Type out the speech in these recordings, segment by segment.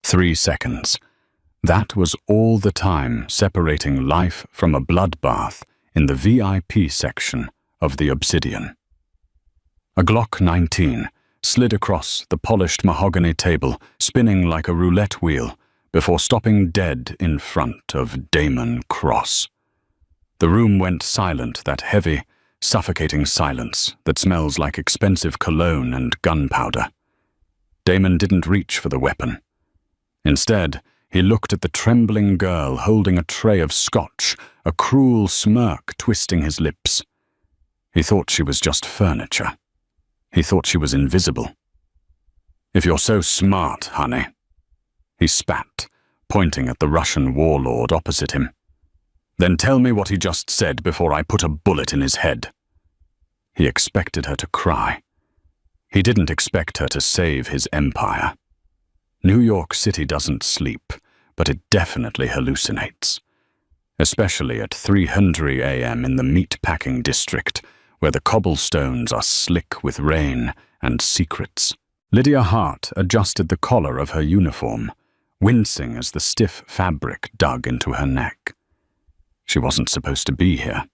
3 seconds. That was all the time separating life from a bloodbath in the VIP section of the Obsidian. A Glock 19 slid across the polished mahogany table, spinning like a roulette wheel, before stopping dead in front of Damon Cross. The room went silent, that heavy, suffocating silence that smells like expensive cologne and gunpowder. Damon didn't reach for the weapon. Instead, he looked at the trembling girl holding a tray of scotch, a cruel smirk twisting his lips. He thought she was just furniture. He thought she was invisible. "If you're so smart, honey," he spat, pointing at the Russian warlord opposite him, "then tell me what he just said before I put a bullet in his head." He expected her to cry. He didn't expect her to save his empire. New York City doesn't sleep, but it definitely hallucinates. Especially at 3:00 a.m. in the meat-packing district, where the cobblestones are slick with rain and secrets. Lydia Hart adjusted the collar of her uniform, wincing as the stiff fabric dug into her neck. She wasn't supposed to be here.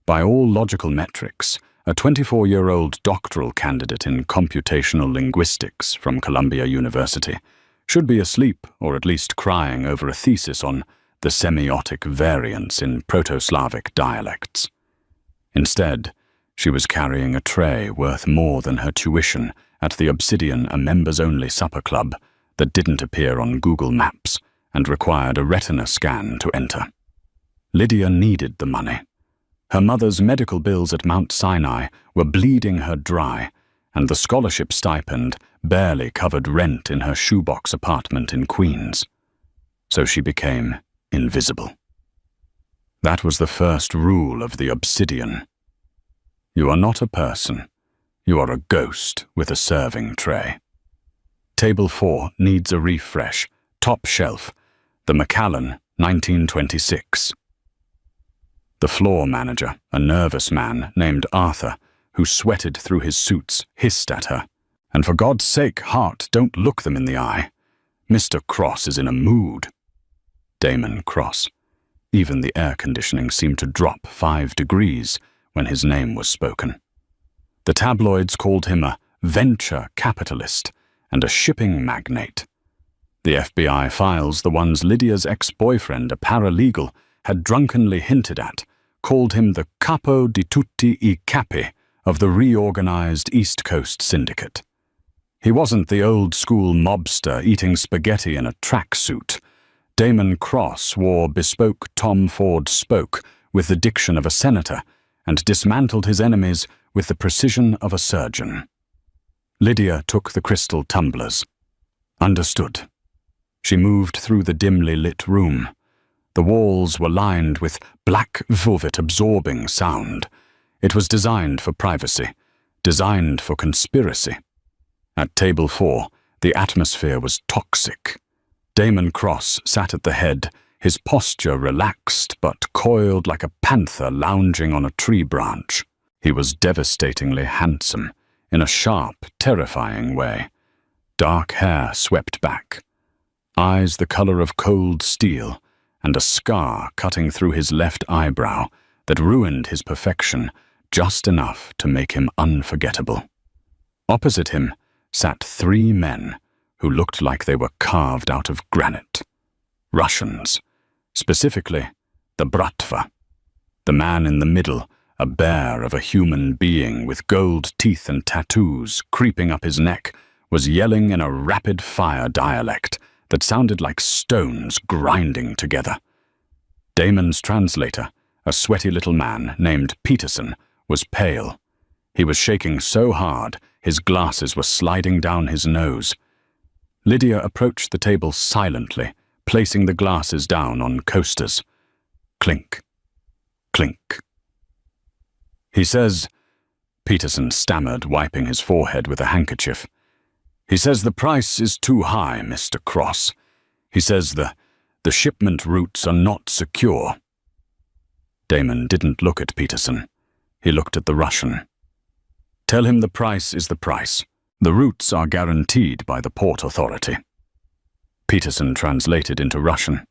By all logical metrics, a 24-year-old doctoral candidate in computational linguistics from Columbia University should be asleep or at least crying over a thesis on the semiotic variants in Proto-Slavic dialects. Instead, she was carrying a tray worth more than her tuition at the Obsidian, a members-only supper club that didn't appear on Google Maps and required a retina scan to enter. Lydia needed the money. Her mother's medical bills at Mount Sinai were bleeding her dry, and the scholarship stipend barely covered rent in her shoebox apartment in Queens. So she became invisible. That was the first rule of the Obsidian. You are not a person. You are a ghost with a serving tray. Table 4 needs a refresh. Top shelf. The Macallan, 1926. The floor manager, a nervous man named Arthur, who sweated through his suits, hissed at her. "And for God's sake, Hart, don't look them in the eye. Mr. Cross is in a mood." Damon Cross. Even the air conditioning seemed to drop 5 degrees when his name was spoken. The tabloids called him a venture capitalist and a shipping magnate. The FBI files, the ones Lydia's ex-boyfriend, a paralegal, had drunkenly hinted at, called him the capo di tutti I capi of the reorganized East Coast syndicate. He wasn't the old-school mobster eating spaghetti in a tracksuit. Damon Cross wore bespoke Tom Ford spoke with the diction of a senator and dismantled his enemies with the precision of a surgeon. Lydia took the crystal tumblers. Understood. She moved through the dimly lit room. The walls were lined with black velvet absorbing sound. It was designed for privacy, designed for conspiracy. At table 4, the atmosphere was toxic. Damon Cross sat at the head, his posture relaxed but coiled like a panther lounging on a tree branch. He was devastatingly handsome, in a sharp, terrifying way. Dark hair swept back, eyes the color of cold steel, and a scar cutting through his left eyebrow that ruined his perfection just enough to make him unforgettable. Opposite him sat 3 men who looked like they were carved out of granite. Russians, specifically the Bratva. The man in the middle, a bear of a human being with gold teeth and tattoos creeping up his neck, was yelling in a rapid-fire dialect that sounded like stones grinding together. Damon's translator, a sweaty little man named Peterson, was pale. He was shaking so hard his glasses were sliding down his nose. Lydia approached the table silently, placing the glasses down on coasters. Clink. Clink. "He says," Peterson stammered, wiping his forehead with a handkerchief. "He says the price is too high, Mr. Cross. He says the shipment routes are not secure." Damon didn't look at Peterson. He looked at the Russian. "Tell him the price is the price. The routes are guaranteed by the port authority." Peterson translated into Russian.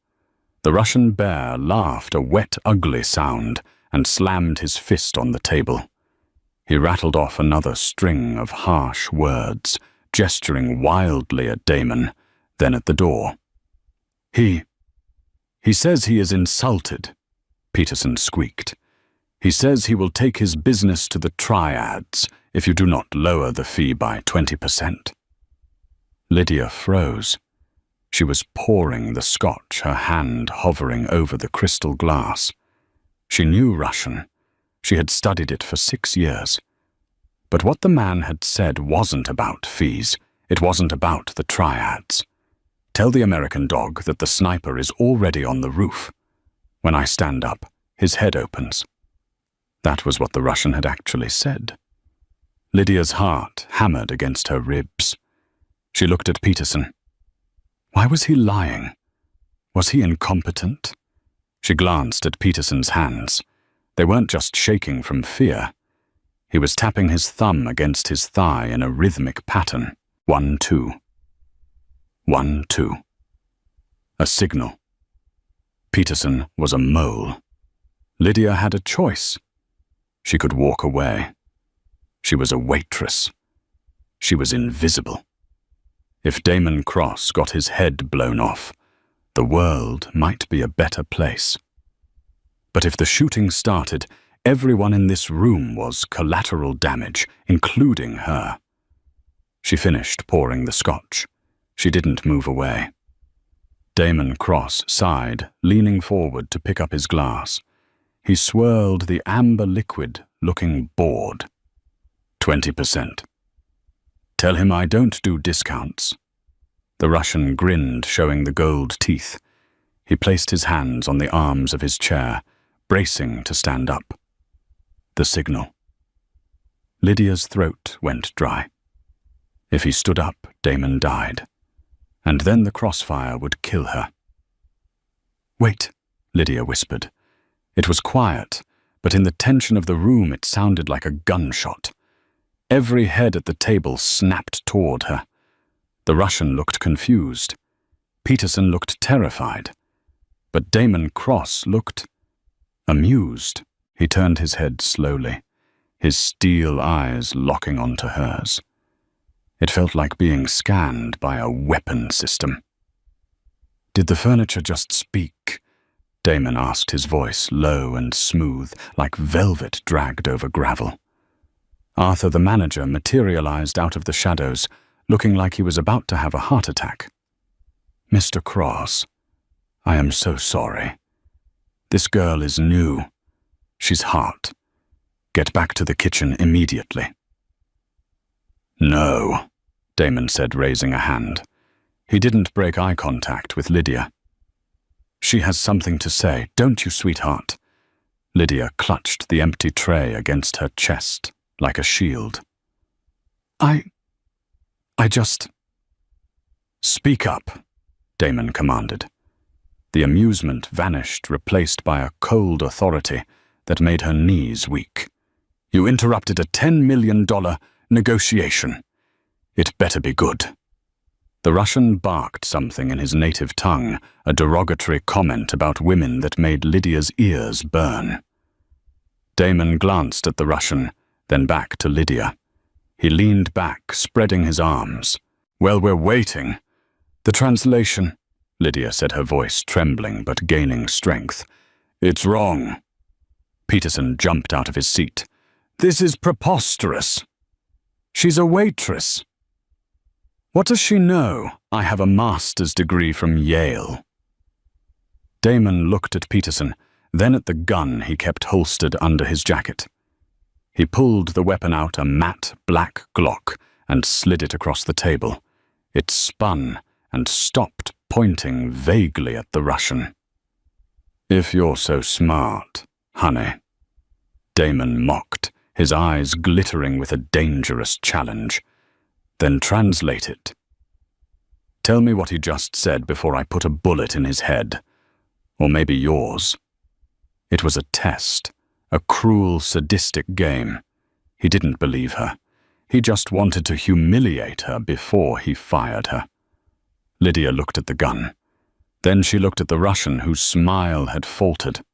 The Russian bear laughed a wet, ugly sound and slammed his fist on the table. He rattled off another string of harsh words, gesturing wildly at Damon, then at the door. He says he is insulted, Peterson squeaked. He says he will take his business to the triads if you do not lower the fee by 20%. Lydia froze. She was pouring the scotch, her hand hovering over the crystal glass. She knew Russian. She had studied it for 6 years. But what the man had said wasn't about fees. It wasn't about the triads. Tell the American dog that the sniper is already on the roof. When I stand up, his head opens. That was what the Russian had actually said. Lydia's heart hammered against her ribs. She looked at Peterson. Why was he lying? Was he incompetent? She glanced at Peterson's hands. They weren't just shaking from fear. He was tapping his thumb against his thigh in a rhythmic pattern. 1, 2. 1, 2. A signal. Peterson was a mole. Lydia had a choice. She could walk away. She was a waitress. She was invisible. If Damon Cross got his head blown off, the world might be a better place. But if the shooting started, everyone in this room was collateral damage, including her. She finished pouring the scotch. She didn't move away. Damon Cross sighed, leaning forward to pick up his glass. He swirled the amber liquid, looking bored. 20%. Tell him I don't do discounts. The Russian grinned, showing the gold teeth. He placed his hands on the arms of his chair, bracing to stand up. The signal. Lydia's throat went dry. If he stood up, Damon died. And then the crossfire would kill her. Wait, Lydia whispered. It was quiet, but in the tension of the room it sounded like a gunshot. Every head at the table snapped toward her. The Russian looked confused. Peterson looked terrified. But Damon Cross looked amused. He turned his head slowly, his steel eyes locking onto hers. It felt like being scanned by a weapon system. Did the furniture just speak? Damon asked, his voice low and smooth, like velvet dragged over gravel. Arthur, the manager, materialized out of the shadows, looking like he was about to have a heart attack. Mr. Cross, I am so sorry. This girl is new. She's hot. Get back to the kitchen immediately. No, Damon said, raising a hand. He didn't break eye contact with Lydia. She has something to say, don't you, sweetheart? Lydia clutched the empty tray against her chest, like a shield. I just... Speak up, Damon commanded. The amusement vanished, replaced by a cold authority that made her knees weak. You interrupted a $10 million negotiation. It better be good. The Russian barked something in his native tongue, a derogatory comment about women that made Lydia's ears burn. Damon glanced at the Russian, then back to Lydia. He leaned back, spreading his arms. Well, we're waiting. The translation, Lydia said, her voice trembling but gaining strength. It's wrong. Peterson jumped out of his seat. This is preposterous. She's a waitress. What does she know? I have a master's degree from Yale. Damon looked at Peterson, then at the gun he kept holstered under his jacket. He pulled the weapon out, a matte black Glock, and slid it across the table. It spun and stopped, pointing vaguely at the Russian. If you're so smart, honey, Damon mocked, his eyes glittering with a dangerous challenge. Then translate it. Tell me what he just said before I put a bullet in his head. Or maybe yours. It was a test, a cruel, sadistic game. He didn't believe her. He just wanted to humiliate her before he fired her. Lydia looked at the gun. Then she looked at the Russian, whose smile had faltered.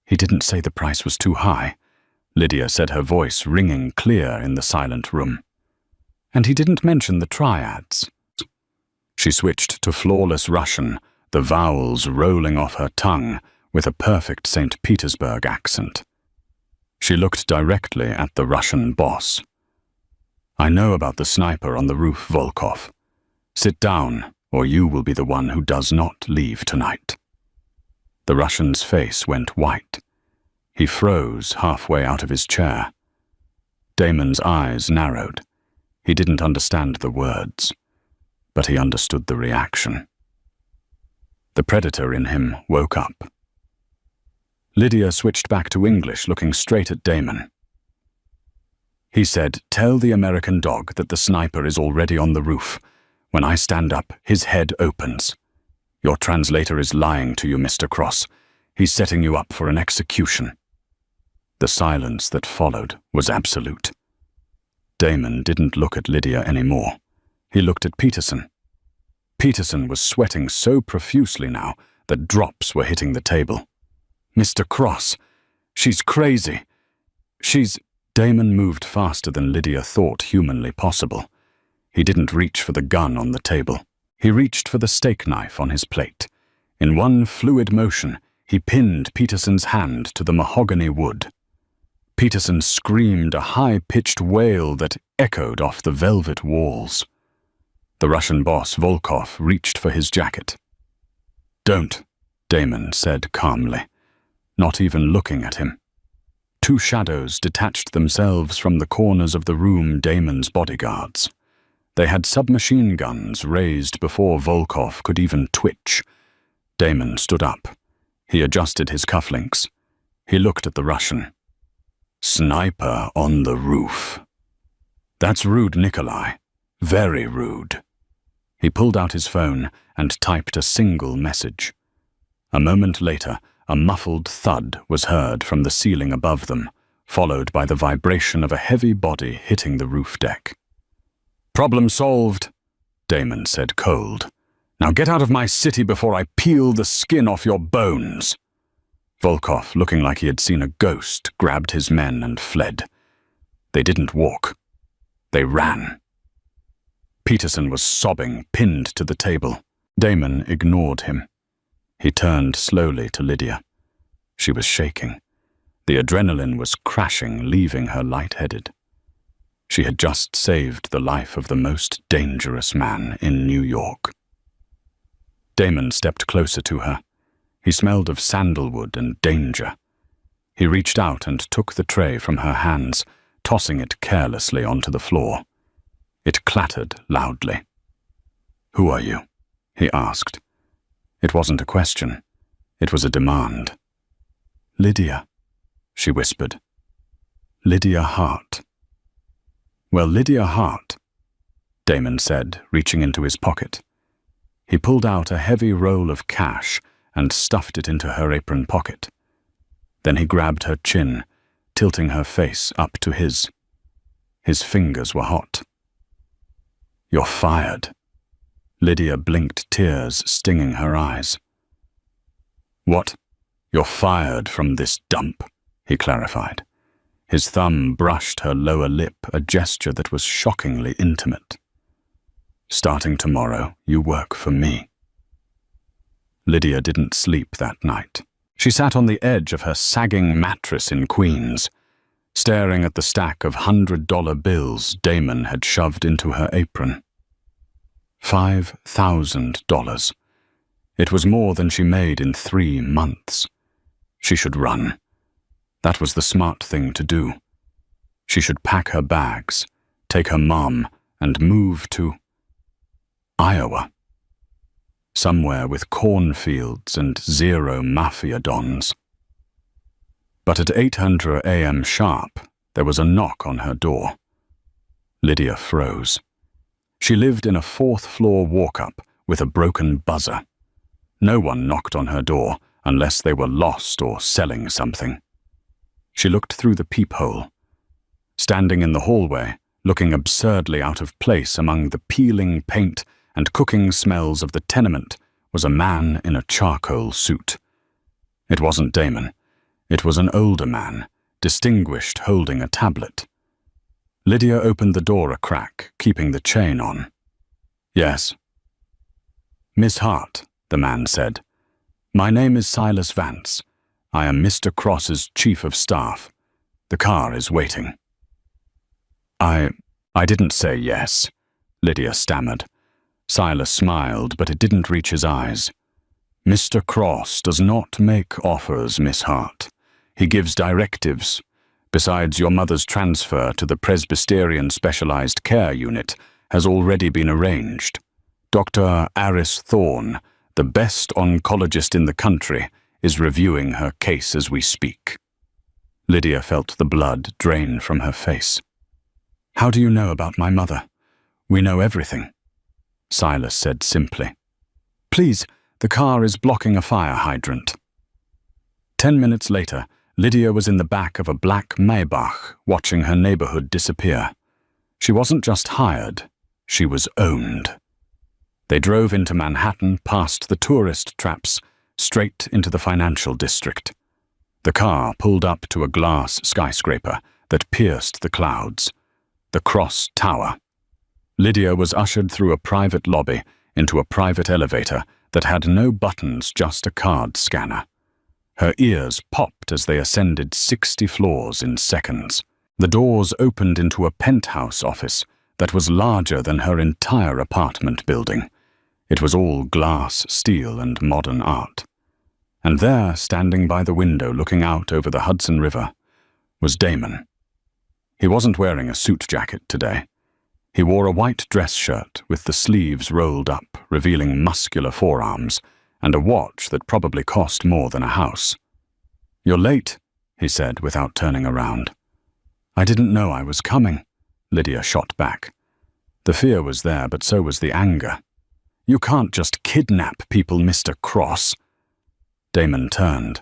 "He didn't say the price was too high," Lydia said, her voice ringing clear in the silent room. "And he didn't mention the triads." She switched to flawless Russian, the vowels rolling off her tongue with a perfect St. Petersburg accent. She looked directly at the Russian boss. "I know about the sniper on the roof, Volkov. Sit down, or you will be the one who does not leave tonight." The Russian's face went white. He froze halfway out of his chair. Damon's eyes narrowed. He didn't understand the words, but he understood the reaction. The predator in him woke up. Lydia switched back to English, looking straight at Damon. He said, "Tell the American dog that the sniper is already on the roof. When I stand up, his head opens. Your translator is lying to you, Mr. Cross. He's setting you up for an execution." The silence that followed was absolute. Damon didn't look at Lydia anymore. He looked at Peterson. Peterson was sweating so profusely now that drops were hitting the table. "Mr. Cross, she's crazy. Damon moved faster than Lydia thought humanly possible. He didn't reach for the gun on the table. He reached for the steak knife on his plate. In one fluid motion, he pinned Peterson's hand to the mahogany wood. Peterson screamed a high-pitched wail that echoed off the velvet walls. The Russian boss, Volkov, reached for his jacket. "Don't," Damon said calmly, not even looking at him. Two shadows detached themselves from the corners of the room, Damon's bodyguards. They had submachine guns raised before Volkov could even twitch. Damon stood up. He adjusted his cufflinks. He looked at the Russian. "Sniper on the roof. That's rude, Nikolai. Very rude." He pulled out his phone and typed a single message. A moment later, a muffled thud was heard from the ceiling above them, followed by the vibration of a heavy body hitting the roof deck. "Problem solved," Damon said cold. "Now get out of my city before I peel the skin off your bones." Volkov, looking like he had seen a ghost, grabbed his men and fled. They didn't walk. They ran. Peterson was sobbing, pinned to the table. Damon ignored him. He turned slowly to Lydia. She was shaking. The adrenaline was crashing, leaving her lightheaded. She had just saved the life of the most dangerous man in New York. Damon stepped closer to her. He smelled of sandalwood and danger. He reached out and took the tray from her hands, tossing it carelessly onto the floor. It clattered loudly. "Who are you?" he asked. It wasn't a question. It was a demand. "Lydia," she whispered. "Lydia Hart." "Well, Lydia Hart," Damon said, reaching into his pocket. He pulled out a heavy roll of cash and stuffed it into her apron pocket. Then he grabbed her chin, tilting her face up to his. His fingers were hot. "You're fired." Lydia blinked, tears stinging her eyes. "What? You're fired from this dump," he clarified. His thumb brushed her lower lip, a gesture that was shockingly intimate. "Starting tomorrow, you work for me." Lydia didn't sleep that night. She sat on the edge of her sagging mattress in Queens, staring at the stack of $100 bills Damon had shoved into her apron. $5,000. It was more than she made in 3 months. She should run. That was the smart thing to do. She should pack her bags, take her mom, and move to Iowa. Somewhere with cornfields and 0 Mafia dons. But at 8:00 a.m. sharp, there was a knock on her door. Lydia froze. She lived in a 4th-floor walk-up with a broken buzzer. No one knocked on her door unless they were lost or selling something. She looked through the peephole. Standing in the hallway, looking absurdly out of place among the peeling paint and cooking smells of the tenement was a man in a charcoal suit. It wasn't Damon. It was an older man, distinguished, holding a tablet. Lydia opened the door a crack, keeping the chain on. "Yes." "Miss Hart," the man said. "My name is Silas Vance. I am Mr. Cross's chief of staff. The car is waiting." I didn't say yes," Lydia stammered. Silas smiled, but it didn't reach his eyes. "Mr. Cross does not make offers, Miss Hart. He gives directives. Besides, your mother's transfer to the Presbyterian Specialized Care Unit has already been arranged. Dr. Aris Thorne, the best oncologist in the country, is reviewing her case as we speak." Lydia felt the blood drain from her face. "How do you know about my mother?" "We know everything," Silas said simply. "Please, the car is blocking a fire hydrant." 10 minutes later, Lydia was in the back of a black Maybach, watching her neighborhood disappear. She wasn't just hired, she was owned. They drove into Manhattan, past the tourist traps, straight into the financial district. The car pulled up to a glass skyscraper that pierced the clouds. The Cross Tower. Lydia was ushered through a private lobby into a private elevator that had no buttons, just a card scanner. Her ears popped as they ascended 60 floors in seconds. The doors opened into a penthouse office that was larger than her entire apartment building. It was all glass, steel, and modern art. And there, standing by the window looking out over the Hudson River, was Damon. He wasn't wearing a suit jacket today. He wore a white dress shirt with the sleeves rolled up, revealing muscular forearms, and a watch that probably cost more than a house. "You're late," he said without turning around. "I didn't know I was coming," Lydia shot back. The fear was there, but so was the anger. "You can't just kidnap people, Mr. Cross." Damon turned.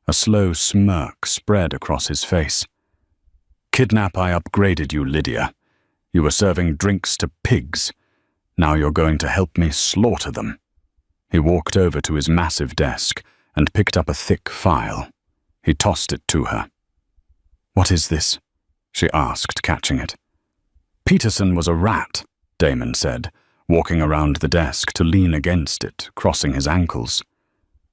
A slow smirk spread across his face. "Kidnap, I upgraded you, Lydia. You were serving drinks to pigs. Now you're going to help me slaughter them." He walked over to his massive desk and picked up a thick file. He tossed it to her. "What is this?" she asked, catching it. "Peterson was a rat," Damon said, walking around the desk to lean against it, crossing his ankles.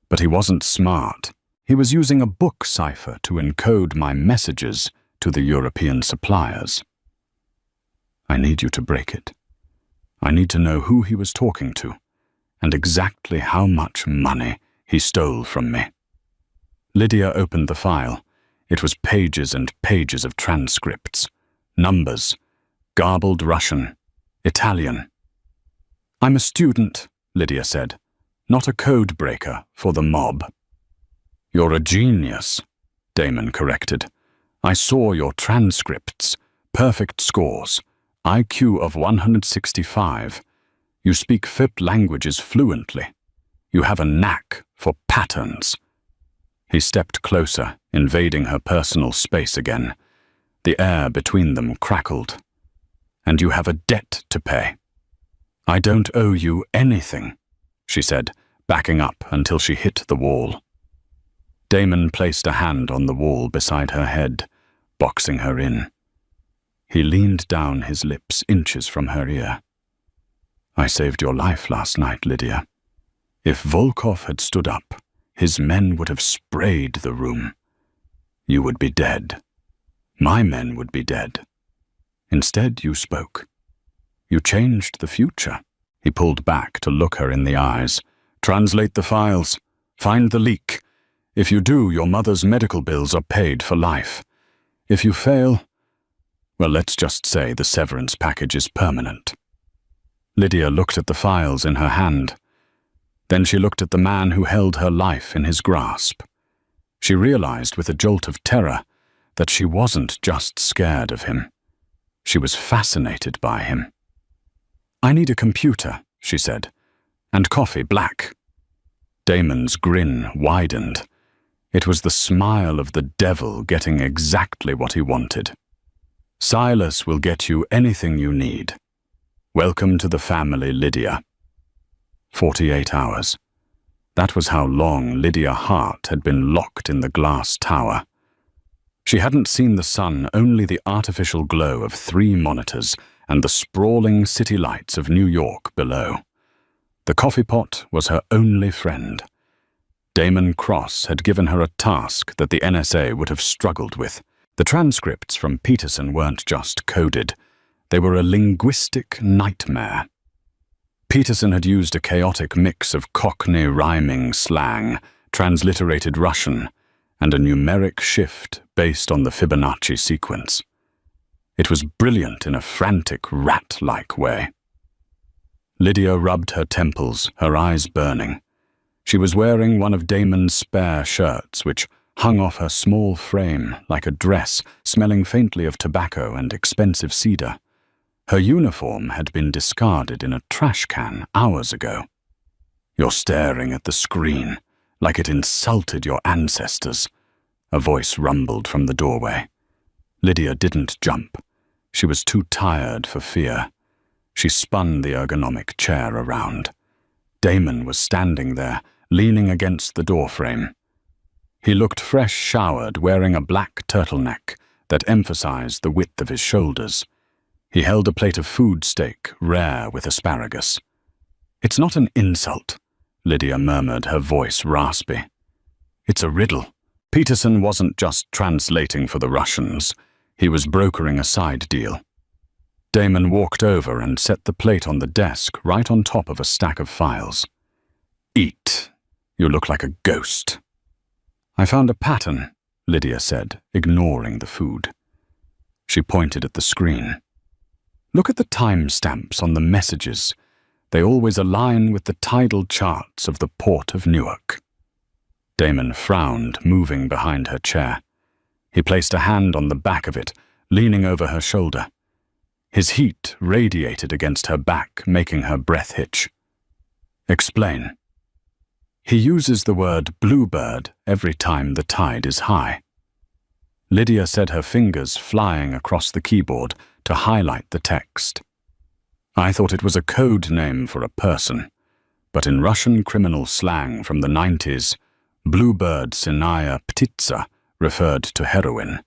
"But he wasn't smart. He was using a book cipher to encode my messages to the European suppliers. I need you to break it. I need to know who he was talking to, and exactly how much money he stole from me." Lydia opened the file. It was pages and pages of transcripts, numbers, garbled Russian, Italian. "I'm a student," Lydia said, "not a code breaker for the mob." "You're a genius," Damon corrected. "I saw your transcripts, perfect scores, IQ of 165. You speak 5 languages fluently. You have a knack for patterns." He stepped closer, invading her personal space again. The air between them crackled. "And you have a debt to pay." "I don't owe you anything," she said, backing up until she hit the wall. Damon placed a hand on the wall beside her head, boxing her in. He leaned down, his lips inches from her ear. "I saved your life last night, Lydia. If Volkov had stood up, his men would have sprayed the room. You would be dead. My men would be dead. Instead, you spoke. You changed the future." He pulled back to look her in the eyes. "Translate the files. Find the leak. If you do, your mother's medical bills are paid for life. If you fail, well, let's just say the severance package is permanent." Lydia looked at the files in her hand. Then she looked at the man who held her life in his grasp. She realized with a jolt of terror that she wasn't just scared of him. She was fascinated by him. "I need a computer," she said, "and coffee black." Damon's grin widened. It was the smile of the devil getting exactly what he wanted. "Silas will get you anything you need. Welcome to the family, Lydia." 48 hours. That was how long Lydia Hart had been locked in the glass tower. She hadn't seen the sun, only the artificial glow of 3 monitors and the sprawling city lights of New York below. The coffee pot was her only friend. Damon Cross had given her a task that the NSA would have struggled with. The transcripts from Peterson weren't just coded. They were a linguistic nightmare. Peterson had used a chaotic mix of Cockney rhyming slang, transliterated Russian, and a numeric shift based on the Fibonacci sequence. It was brilliant in a frantic, rat-like way. Lydia rubbed her temples, her eyes burning. She was wearing one of Damon's spare shirts, which hung off her small frame like a dress, smelling faintly of tobacco and expensive cedar. Her uniform had been discarded in a trash can hours ago. "You're staring at the screen, like it insulted your ancestors," a voice rumbled from the doorway. Lydia didn't jump. She was too tired for fear. She spun the ergonomic chair around. Damon was standing there, leaning against the doorframe. He looked fresh-showered, wearing a black turtleneck that emphasized the width of his shoulders. He held a plate of food steak, rare with asparagus. "It's not an insult," Lydia murmured, her voice raspy. "It's a riddle." Peterson wasn't just translating for the Russians. He was brokering a side deal. Damon walked over and set the plate on the desk right on top of a stack of files. "Eat. You look like a ghost." "I found a pattern," Lydia said, ignoring the food. She pointed at the screen. "Look at the timestamps on the messages. They always align with the tidal charts of the Port of Newark." Damon frowned, moving behind her chair. He placed a hand on the back of it, leaning over her shoulder. His heat radiated against her back, making her breath hitch. "Explain." "He uses the word bluebird every time the tide is high." Lydia said, her fingers flying across the keyboard to highlight the text. "I thought it was a code name for a person, but in Russian criminal slang from the 90s, bluebird sinaya ptitsa referred to heroin.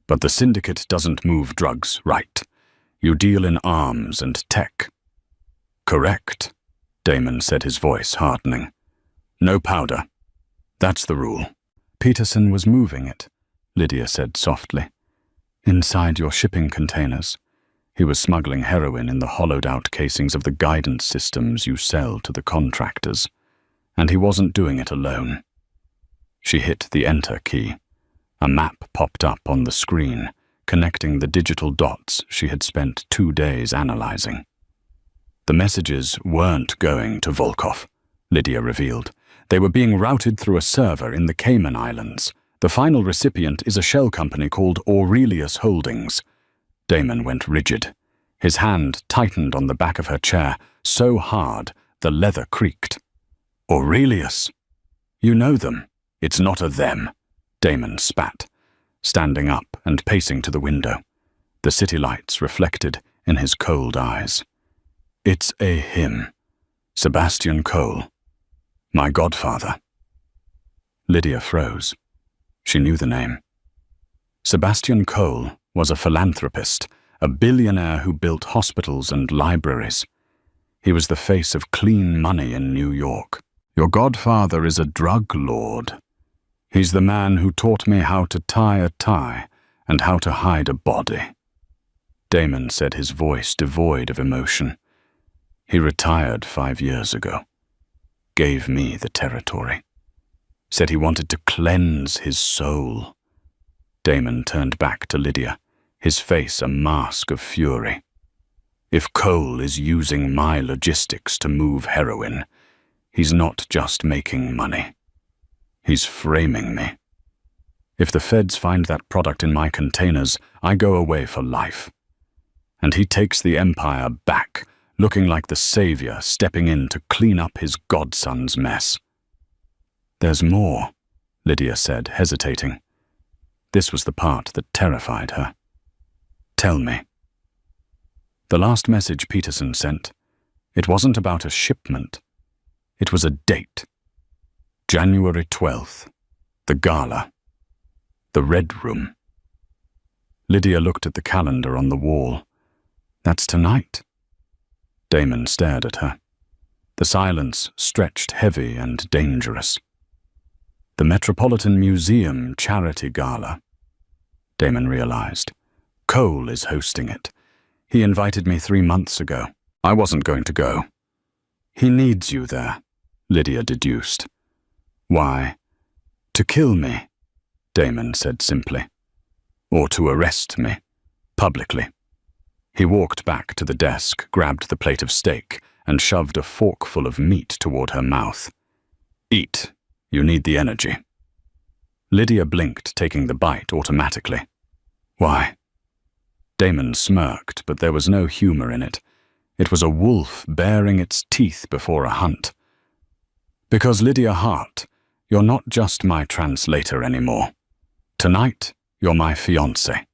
But the syndicate doesn't move drugs, right? You deal in arms and tech." "Correct," Damon said, his voice hardening. "No powder. That's the rule." "Peterson was moving it," Lydia said softly. "Inside your shipping containers. He was smuggling heroin in the hollowed-out casings of the guidance systems you sell to the contractors. And he wasn't doing it alone." She hit the enter key. A map popped up on the screen, connecting the digital dots she had spent 2 days analyzing. "The messages weren't going to Volkov," Lydia revealed. "They were being routed through a server in the Cayman Islands. The final recipient is a shell company called Aurelius Holdings." Damon went rigid. His hand tightened on the back of her chair, so hard the leather creaked. "Aurelius? You know them. It's not a them," Damon spat, standing up and pacing to the window. The city lights reflected in his cold eyes. "It's a him. Sebastian Cole. My godfather." Lydia froze. She knew the name. Sebastian Cole was a philanthropist, a billionaire who built hospitals and libraries. He was the face of clean money in New York. "Your godfather is a drug lord. He's the man who taught me how to tie a tie and how to hide a body." Damon said, his voice devoid of emotion. "He retired 5 years ago. Gave me the territory. Said he wanted to cleanse his soul." Damon turned back to Lydia, his face a mask of fury. "If Cole is using my logistics to move heroin, he's not just making money. He's framing me. If the feds find that product in my containers, I go away for life. And he takes the empire back, looking like the savior stepping in to clean up his godson's mess." "There's more," Lydia said, hesitating. This was the part that terrified her. "Tell me." The last message Peterson sent, it wasn't about a shipment. It was a date. January 12th. The gala. The Red Room. Lydia looked at the calendar on the wall. That's tonight. Damon stared at her. The silence stretched heavy and dangerous. The Metropolitan Museum Charity Gala. Damon realized. Cole is hosting it. He invited me 3 months ago. I wasn't going to go. He needs you there, Lydia deduced. Why? To kill me, Damon said simply. Or to arrest me, publicly. He walked back to the desk, grabbed the plate of steak, and shoved a forkful of meat toward her mouth. Eat. You need the energy. Lydia blinked, taking the bite automatically. Why? Damon smirked, but there was no humor in it. It was a wolf baring its teeth before a hunt. Because, Lydia Hart, you're not just my translator anymore. Tonight, you're my fiancé.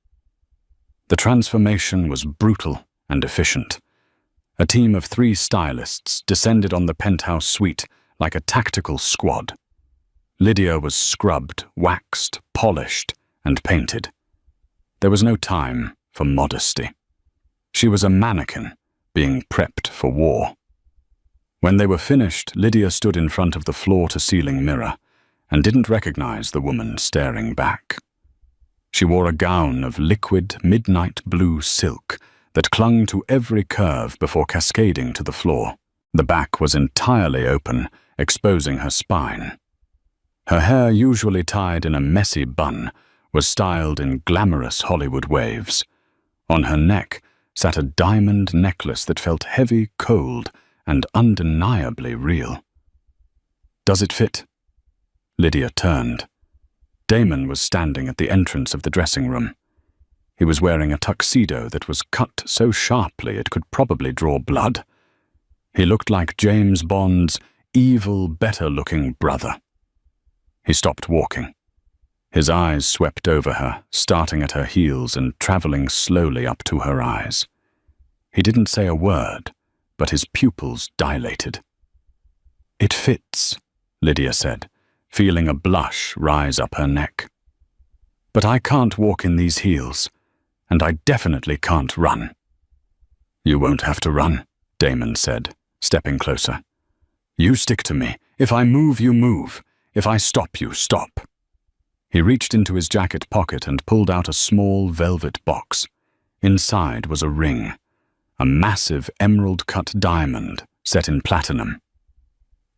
The transformation was brutal and efficient. A team of 3 stylists descended on the penthouse suite like a tactical squad. Lydia was scrubbed, waxed, polished, and painted. There was no time for modesty. She was a mannequin being prepped for war. When they were finished, Lydia stood in front of the floor-to-ceiling mirror and didn't recognize the woman staring back. She wore a gown of liquid midnight blue silk that clung to every curve before cascading to the floor. The back was entirely open, exposing her spine. Her hair, usually tied in a messy bun, was styled in glamorous Hollywood waves. On her neck sat a diamond necklace that felt heavy, cold, and undeniably real. Does it fit? Lydia turned. Damon was standing at the entrance of the dressing room. He was wearing a tuxedo that was cut so sharply it could probably draw blood. He looked like James Bond's evil, better-looking brother. He stopped walking. His eyes swept over her, starting at her heels and traveling slowly up to her eyes. He didn't say a word, but his pupils dilated. It fits, Lydia said, feeling a blush rise up her neck. But I can't walk in these heels, and I definitely can't run. You won't have to run, Damon said, stepping closer. You stick to me. If I move, you move. If I stop, you stop. He reached into his jacket pocket and pulled out a small velvet box. Inside was a ring, a massive emerald-cut diamond set in platinum.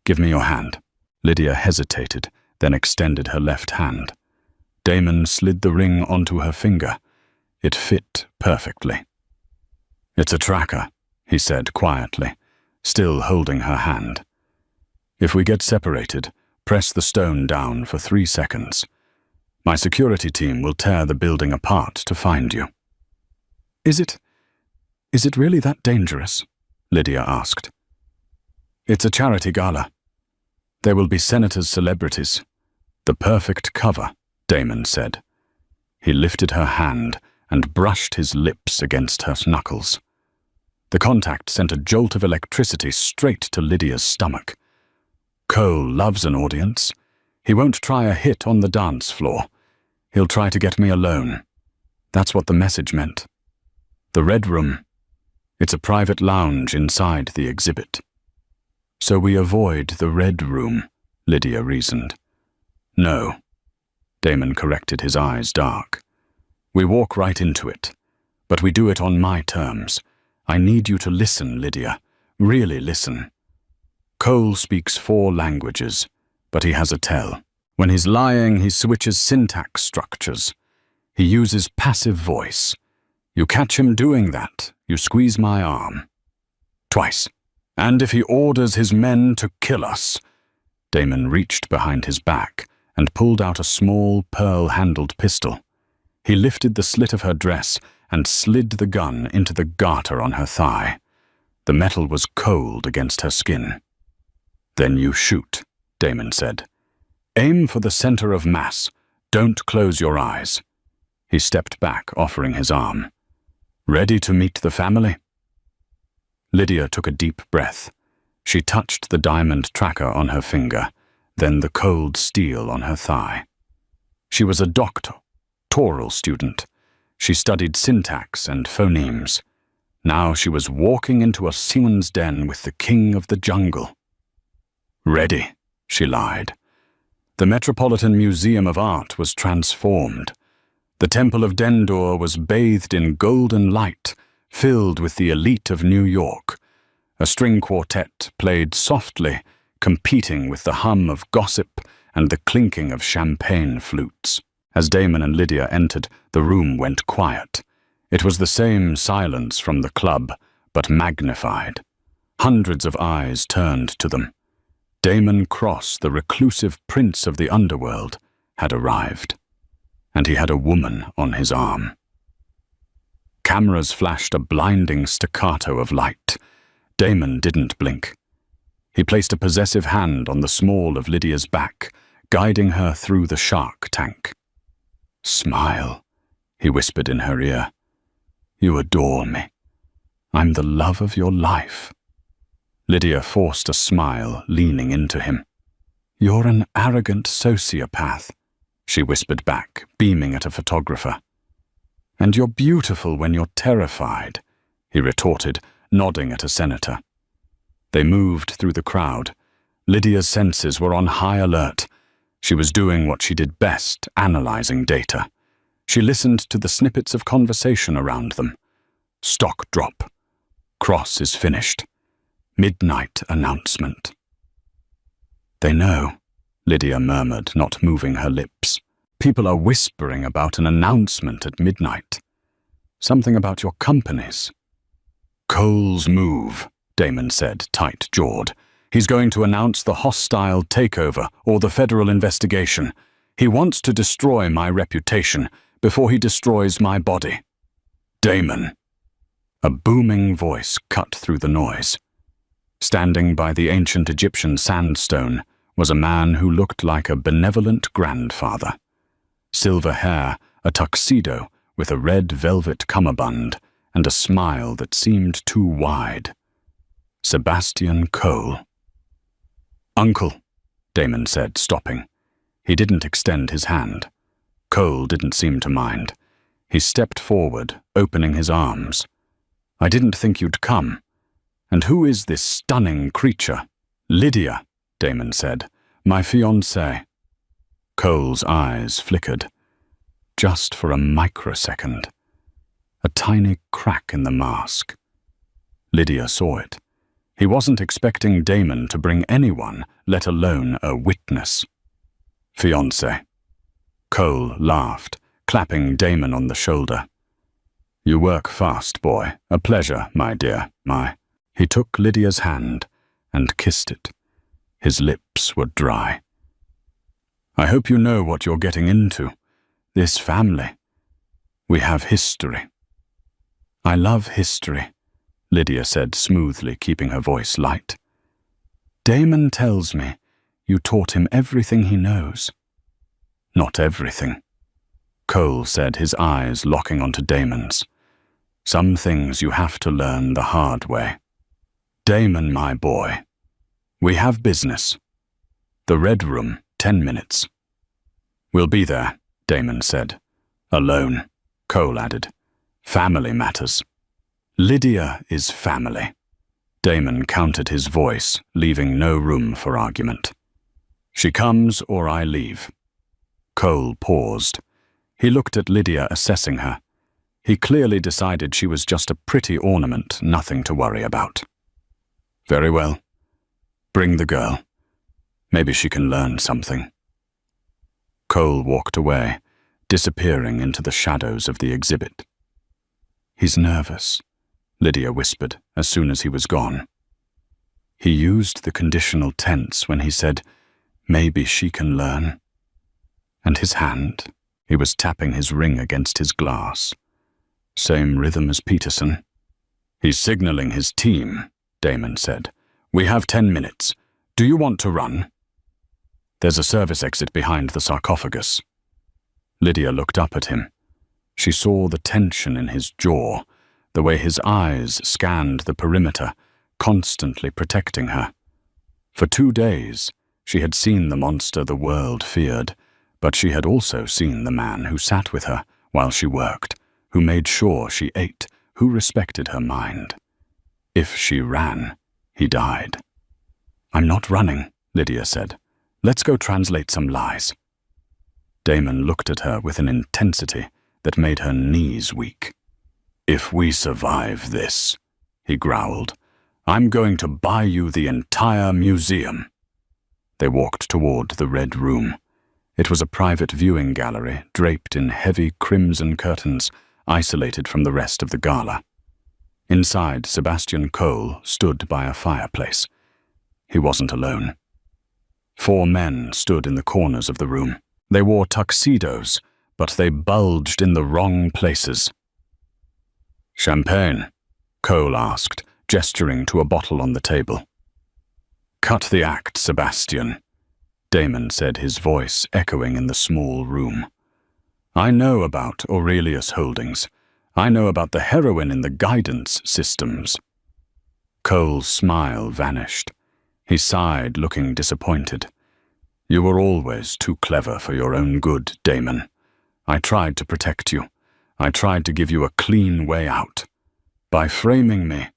Give me your hand. Lydia hesitated, then extended her left hand. Damon slid the ring onto her finger. It fit perfectly. It's a tracker, he said quietly, still holding her hand. If we get separated, press the stone down for 3 seconds. My security team will tear the building apart to find you. Is it really that dangerous? Lydia asked. It's a charity gala. There will be senators, celebrities. The perfect cover, Damon said. He lifted her hand and brushed his lips against her knuckles. The contact sent a jolt of electricity straight to Lydia's stomach. Cole loves an audience. He won't try a hit on the dance floor. He'll try to get me alone. That's what the message meant. The Red Room. It's a private lounge inside the exhibit. So we avoid the Red Room, Lydia reasoned. No. Damon corrected, his eyes dark. We walk right into it, but we do it on my terms. I need you to listen, Lydia. Really listen. Cole speaks 4 languages, but he has a tell. When he's lying, he switches syntax structures. He uses passive voice. You catch him doing that, you squeeze my arm. Twice. And if he orders his men to kill us. Damon reached behind his back and pulled out a small pearl-handled pistol. He lifted the slit of her dress and slid the gun into the garter on her thigh. The metal was cold against her skin. Then you shoot, Damon said. Aim for the center of mass. Don't close your eyes. He stepped back, offering his arm. Ready to meet the family? Lydia took a deep breath. She touched the diamond tracker on her finger, then the cold steel on her thigh. She was a doctoral student. She studied syntax and phonemes. Now she was walking into a seaman's den with the king of the jungle. Ready, she lied. The Metropolitan Museum of Art was transformed. The Temple of Dendur was bathed in golden light, filled with the elite of New York. A string quartet played softly, competing with the hum of gossip and the clinking of champagne flutes. As Damon and Lydia entered, the room went quiet. It was the same silence from the club, but magnified. Hundreds of eyes turned to them. Damon Cross, the reclusive prince of the underworld, had arrived, and he had a woman on his arm. Cameras flashed a blinding staccato of light. Damon didn't blink. He placed a possessive hand on the small of Lydia's back, guiding her through the shark tank. "Smile," he whispered in her ear. "You adore me. I'm the love of your life." Lydia forced a smile, leaning into him. "You're an arrogant sociopath," she whispered back, beaming at a photographer. "And you're beautiful when you're terrified," he retorted, nodding at a senator. They moved through the crowd. Lydia's senses were on high alert. She was doing what she did best, analyzing data. She listened to the snippets of conversation around them. Stock drop. Cross is finished. Midnight announcement. "They know," Lydia murmured, not moving her lips. "People are whispering about an announcement at midnight. Something about your companies." "Cole's move," Damon said, tight-jawed. "He's going to announce the hostile takeover or the federal investigation. He wants to destroy my reputation before he destroys my body." "Damon." A booming voice cut through the noise. Standing by the ancient Egyptian sandstone was a man who looked like a benevolent grandfather. Silver hair, a tuxedo with a red velvet cummerbund, and a smile that seemed too wide. Sebastian Cole. "Uncle," Damon said, stopping. He didn't extend his hand. Cole didn't seem to mind. He stepped forward, opening his arms. "I didn't think you'd come. And who is this stunning creature?" "Lydia," Damon said. "My fiancée." Cole's eyes flickered. Just for a microsecond. A tiny crack in the mask. Lydia saw it. He wasn't expecting Damon to bring anyone, let alone a witness. "Fiancé." Cole laughed, clapping Damon on the shoulder. "You work fast, boy. A pleasure, my dear, my..." He took Lydia's hand and kissed it. His lips were dry. "I hope you know what you're getting into. This family. We have history." "I love history," Lydia said smoothly, keeping her voice light. "Damon tells me you taught him everything he knows." "Not everything," Cole said, his eyes locking onto Damon's. "Some things you have to learn the hard way." "Damon, my boy, we have business. The Red Room, 10 minutes. "We'll be there," Damon said. "Alone," Cole added. "Family matters." "Lydia is family." Damon countered his voice, leaving no room for argument. "She comes or I leave." Cole paused. He looked at Lydia, assessing her. He clearly decided she was just a pretty ornament, nothing to worry about. "Very well. Bring the girl. Maybe she can learn something." Cole walked away, disappearing into the shadows of the exhibit. "He's nervous," Lydia whispered as soon as he was gone. "He used the conditional tense when he said, 'Maybe she can learn.' And his hand, he was tapping his ring against his glass. Same rhythm as Peterson." "He's signaling his team," Damon said. "We have 10 minutes. Do you want to run?" "There's a service exit behind the sarcophagus." Lydia looked up at him. She saw the tension in his jaw, the way his eyes scanned the perimeter, constantly protecting her. For 2 days, she had seen the monster the world feared, but she had also seen the man who sat with her while she worked, who made sure she ate, who respected her mind. If she ran, he died. "I'm not running," Lydia said. "Let's go translate some lies." Damon looked at her with an intensity that made her knees weak. "If we survive this," he growled, "I'm going to buy you the entire museum." They walked toward the red room. It was a private viewing gallery draped in heavy crimson curtains, isolated from the rest of the gala. Inside, Sebastian Cole stood by a fireplace. He wasn't alone. 4 men stood in the corners of the room. They wore tuxedos, but they bulged in the wrong places. "Champagne?" Cole asked, gesturing to a bottle on the table. "Cut the act, Sebastian," Damon said, his voice echoing in the small room. "I know about Aurelius Holdings. I know about the heroin in the guidance systems." Cole's smile vanished. He sighed, looking disappointed. "You were always too clever for your own good, Damon. I tried to protect you. I tried to give you a clean way out. By framing me..."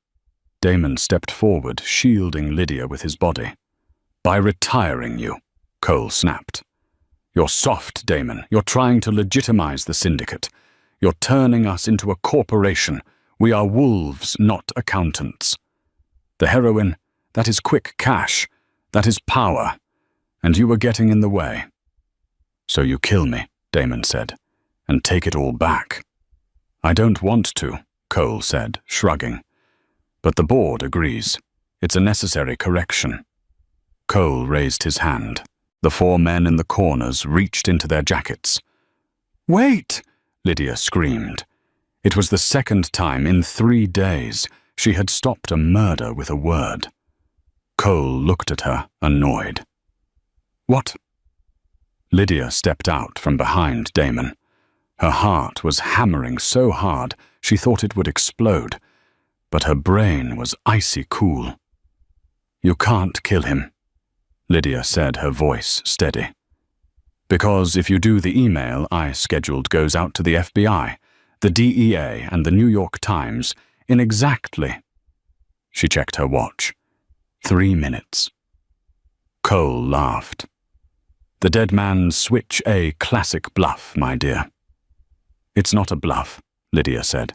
Damon stepped forward, shielding Lydia with his body. "By retiring you," Cole snapped. "You're soft, Damon. You're trying to legitimize the syndicate. You're turning us into a corporation. We are wolves, not accountants. The heroin, that is quick cash. That is power. And you were getting in the way. So you kill me," Damon said, "and take it all back." "I don't want to," Cole said, shrugging. "But the board agrees. It's a necessary correction." Cole raised his hand. The 4 men in the corners reached into their jackets. "Wait!" Lydia screamed. It was the second time in 3 days she had stopped a murder with a word. Cole looked at her, annoyed. "What?" Lydia stepped out from behind Damon. Her heart was hammering so hard she thought it would explode, but her brain was icy cool. "You can't kill him," Lydia said, her voice steady. "Because if you do, the email I scheduled goes out to the FBI, the DEA, and the New York Times in exactly..." She checked her watch. 3 minutes. Cole laughed. "The dead man's switch a classic bluff, my dear." "It's not a bluff," Lydia said.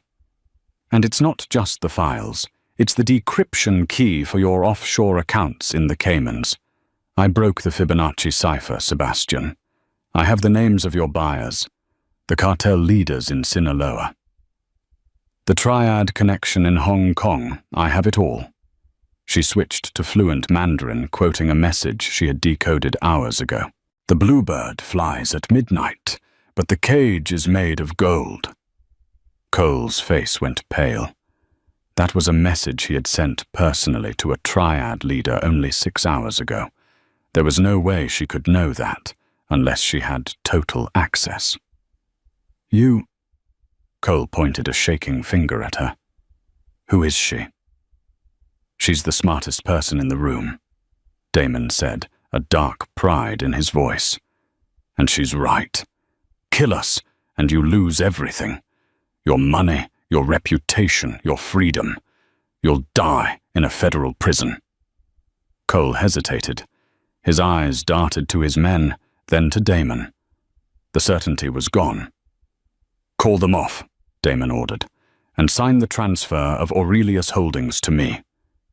"And it's not just the files. It's the decryption key for your offshore accounts in the Caymans. I broke the Fibonacci cipher, Sebastian. I have the names of your buyers, the cartel leaders in Sinaloa. The triad connection in Hong Kong, I have it all." She switched to fluent Mandarin, quoting a message she had decoded hours ago. "The bluebird flies at midnight, but the cage is made of gold." Cole's face went pale. That was a message he had sent personally to a triad leader only 6 hours ago. There was no way she could know that, unless she had total access. "You..." Cole pointed a shaking finger at her. "Who is she?" "She's the smartest person in the room," Damon said, a dark pride in his voice. "And she's right. Kill us, and you lose everything. Your money, your reputation, your freedom. You'll die in a federal prison." Cole hesitated. His eyes darted to his men, then to Damon. The certainty was gone. "Call them off," Damon ordered, "and sign the transfer of Aurelius Holdings to me.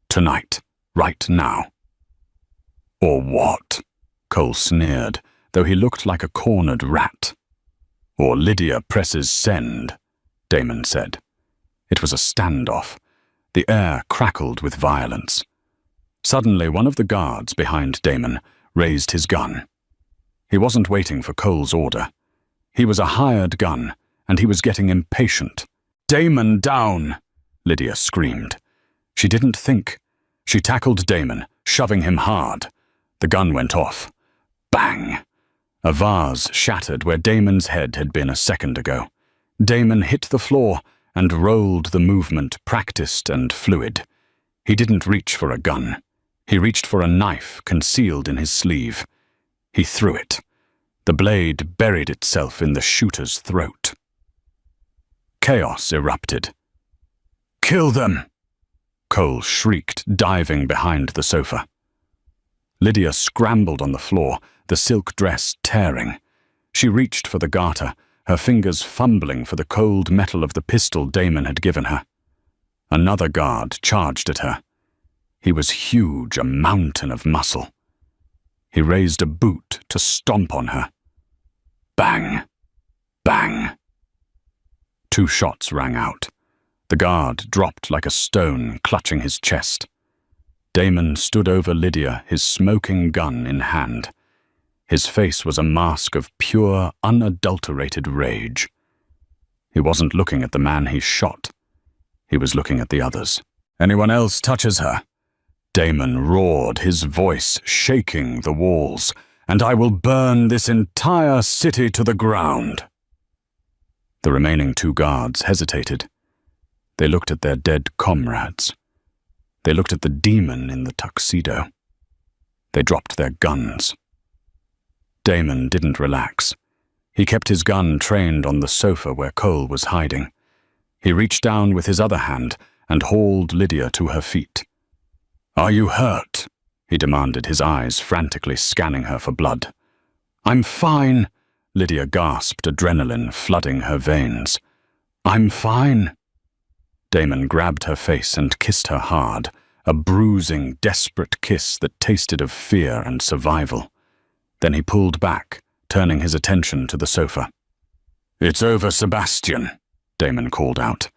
Tonight. Right now." "Or what?" Cole sneered, though he looked like a cornered rat. "Or Lydia presses send," Damon said. It was a standoff. The air crackled with violence. Suddenly, one of the guards behind Damon raised his gun. He wasn't waiting for Cole's order. He was a hired gun, and he was getting impatient. "Damon down!" Lydia screamed. She didn't think. She tackled Damon, shoving him hard. The gun went off. Bang! A vase shattered where Damon's head had been a second ago. Damon hit the floor and rolled the movement, practiced and fluid. He didn't reach for a gun. He reached for a knife concealed in his sleeve. He threw it. The blade buried itself in the shooter's throat. Chaos erupted. "Kill them!" Cole shrieked, diving behind the sofa. Lydia scrambled on the floor, the silk dress tearing. She reached for the garter, her fingers fumbling for the cold metal of the pistol Damon had given her. Another guard charged at her. He was huge, a mountain of muscle. He raised a boot to stomp on her. Bang! Bang! 2 shots rang out. The guard dropped like a stone, clutching his chest. Damon stood over Lydia, his smoking gun in hand. His face was a mask of pure, unadulterated rage. He wasn't looking at the man he shot. He was looking at the others. "Anyone else touches her?" Damon roared, his voice shaking the walls. "And I will burn this entire city to the ground." The remaining 2 guards hesitated. They looked at their dead comrades. They looked at the demon in the tuxedo. They dropped their guns. Damon didn't relax. He kept his gun trained on the sofa where Cole was hiding. He reached down with his other hand and hauled Lydia to her feet. "Are you hurt?" he demanded, his eyes frantically scanning her for blood. "I'm fine," Lydia gasped, adrenaline flooding her veins. "I'm fine." Damon grabbed her face and kissed her hard, a bruising, desperate kiss that tasted of fear and survival. Then he pulled back, turning his attention to the sofa. "It's over, Sebastian," Damon called out.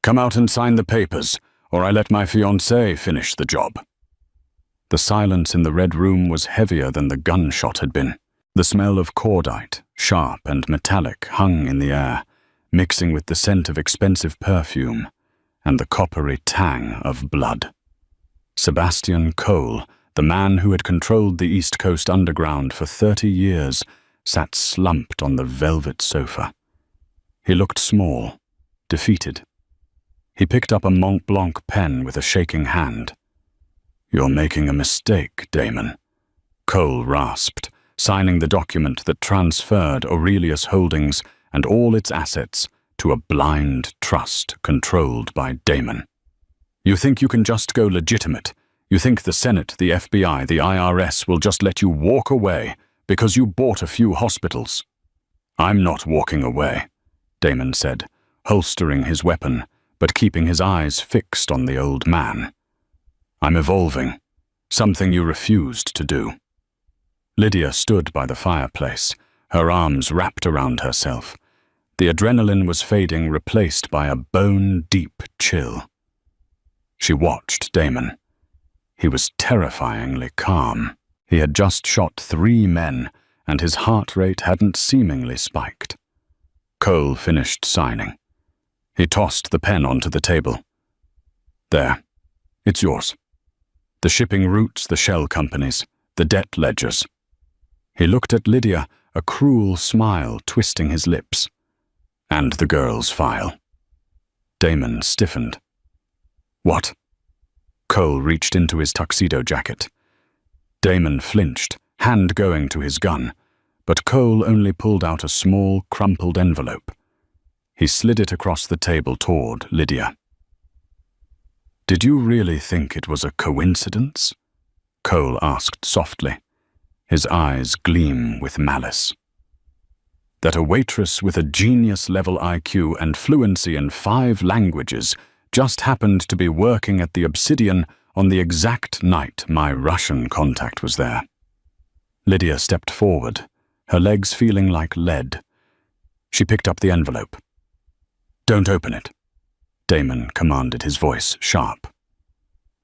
"Come out and sign the papers, or I let my fiancée finish the job." The silence in the red room was heavier than the gunshot had been. The smell of cordite, sharp and metallic, hung in the air, mixing with the scent of expensive perfume and the coppery tang of blood. Sebastian Cole, the man who had controlled the East Coast Underground for 30 years, sat slumped on the velvet sofa. He looked small, defeated. He picked up a Mont Blanc pen with a shaking hand. "You're making a mistake, Damon," Cole rasped, signing the document that transferred Aurelius Holdings and all its assets to a blind trust controlled by Damon. "You think you can just go legitimate? You think the Senate, the FBI, the IRS will just let you walk away because you bought a few hospitals?" "I'm not walking away," Damon said, holstering his weapon, but keeping his eyes fixed on the old man. "I'm evolving, something you refused to do." Lydia stood by the fireplace, her arms wrapped around herself. The adrenaline was fading, replaced by a bone-deep chill. She watched Damon. He was terrifyingly calm. He had just shot 3 men, and his heart rate hadn't seemingly spiked. Cole finished signing. He tossed the pen onto the table. "There. It's yours. The shipping routes, the shell companies, the debt ledgers." He looked at Lydia, a cruel smile twisting his lips. "And the girl's file." Damon stiffened. "What?" Cole reached into his tuxedo jacket. Damon flinched, hand going to his gun, but Cole only pulled out a small, crumpled envelope. He slid it across the table toward Lydia. "Did you really think it was a coincidence?" Cole asked softly, his eyes gleam with malice. "That a waitress with a genius-level IQ and fluency in 5 languages just happened to be working at the Obsidian on the exact night my Russian contact was there." Lydia stepped forward, her legs feeling like lead. She picked up the envelope. "Don't open it," Damon commanded, his voice sharp.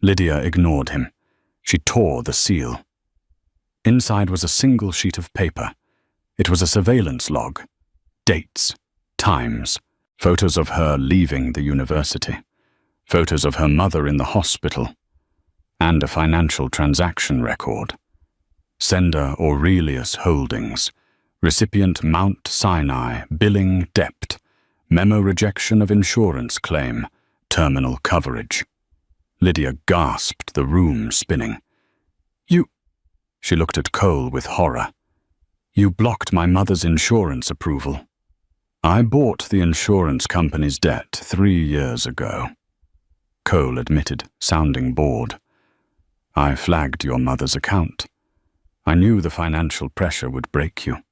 Lydia ignored him. She tore the seal. Inside was a single sheet of paper. It was a surveillance log. Dates, times, photos of her leaving the university, photos of her mother in the hospital, and a financial transaction record. Sender Aurelius Holdings, recipient Mount Sinai, billing debt, memo rejection of insurance claim, terminal coverage. Lydia gasped, the room spinning. She looked at Cole with horror. "You blocked my mother's insurance approval." "I bought the insurance company's debt 3 years ago," Cole admitted, sounding bored. "I flagged your mother's account. I knew the financial pressure would break you.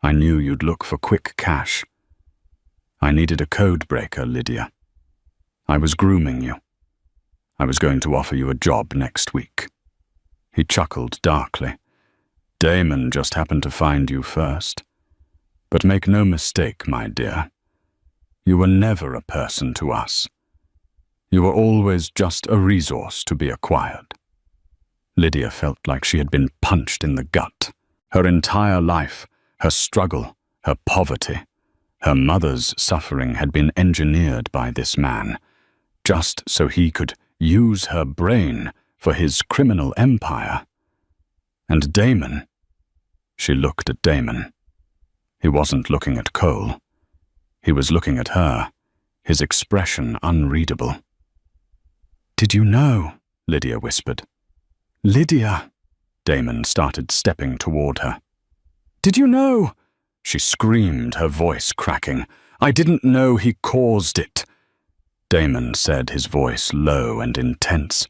I knew you'd look for quick cash. I needed a code breaker, Lydia. I was grooming you. I was going to offer you a job next week." He chuckled darkly. "Damon just happened to find you first. But make no mistake, my dear. You were never a person to us. You were always just a resource to be acquired." Lydia felt like she had been punched in the gut. Her entire life, her struggle, her poverty, her mother's suffering had been engineered by this man, just so he could use her brain for his criminal empire. And Damon, she looked at Damon. He wasn't looking at Cole. He was looking at her, his expression unreadable. "Did you know?" Lydia whispered. "Lydia!" Damon started stepping toward her. "Did you know?" She screamed, her voice cracking. "I didn't know he caused it." Damon said, his voice low and intense.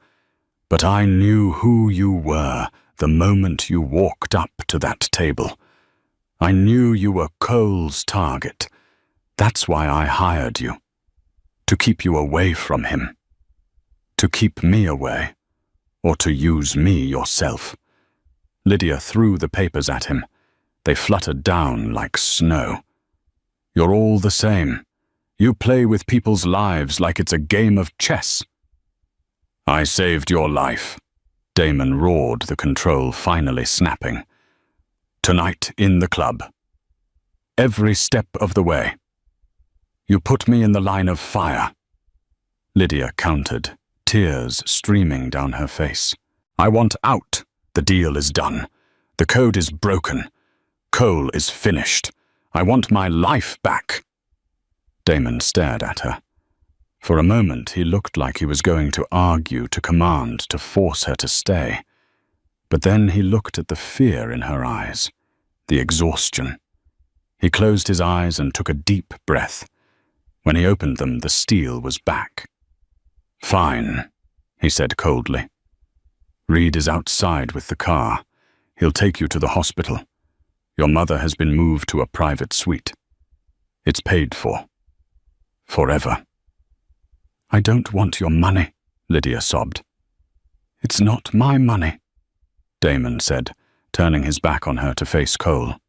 "But I knew who you were the moment you walked up to that table. I knew you were Cole's target. That's why I hired you. To keep you away from him. To keep me away. Or to use me yourself." Lydia threw the papers at him. They fluttered down like snow. "You're all the same. You play with people's lives like it's a game of chess." "I saved your life," Damon roared, the control finally snapping. "Tonight in the club. Every step of the way. You put me in the line of fire." Lydia countered, tears streaming down her face. "I want out. The deal is done. The code is broken. Cole is finished. I want my life back." Damon stared at her. For a moment he looked like he was going to argue, to command, to force her to stay. But then he looked at the fear in her eyes, the exhaustion. He closed his eyes and took a deep breath. When he opened them, the steel was back. "Fine," he said coldly. "Reed is outside with the car. He'll take you to the hospital. Your mother has been moved to a private suite. It's paid for. Forever." "I don't want your money," Lydia sobbed. "It's not my money," Damon said, turning his back on her to face Cole.